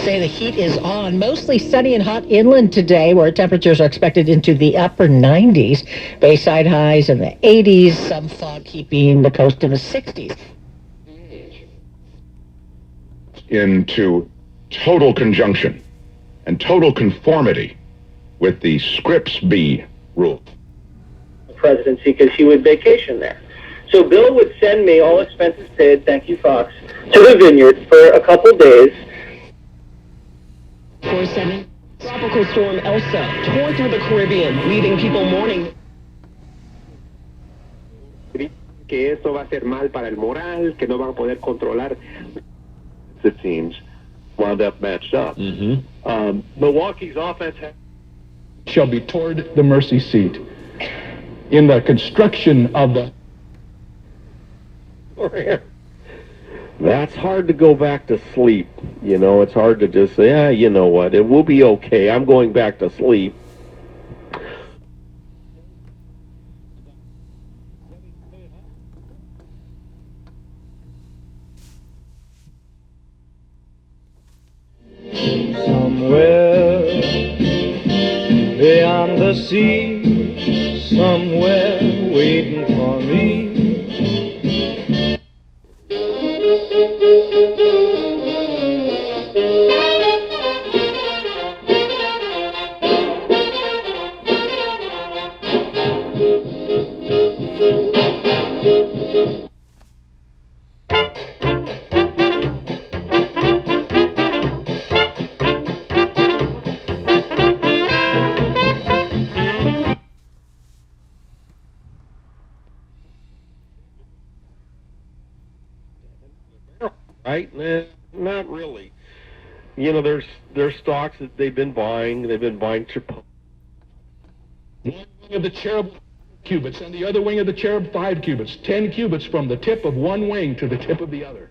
say the heat is on. Mostly sunny and hot inland today, where temperatures are expected into the upper 90s. Bayside highs in the 80s, some fog keeping the coast in the 60s. Into total conjunction and total conformity with the Scripps B rule. Presidency, because he would vacation there. So Bill would send me, all expenses paid, thank you Fox, to the vineyard for a couple days. 4-7. Tropical storm Elsa tore through the Caribbean, leaving people mourning. Que esto va a ser mal para el moral, que no van a poder controlar. The teams wound up matched up. Milwaukee's offense shall be toward the mercy seat. In the construction of the... That's hard to go back to sleep. You know, it's hard to just say, yeah, you know what, it will be okay. I'm going back to sleep. Somewhere beyond the sea, somewhere waiting for me. Right? Nah, not really. You know, there's stocks that they've been buying. They've been buying Chipotle. One wing of the cherub, cubits, and the other wing of the cherub, 5 cubits. 10 cubits from the tip of one wing to the tip of the other.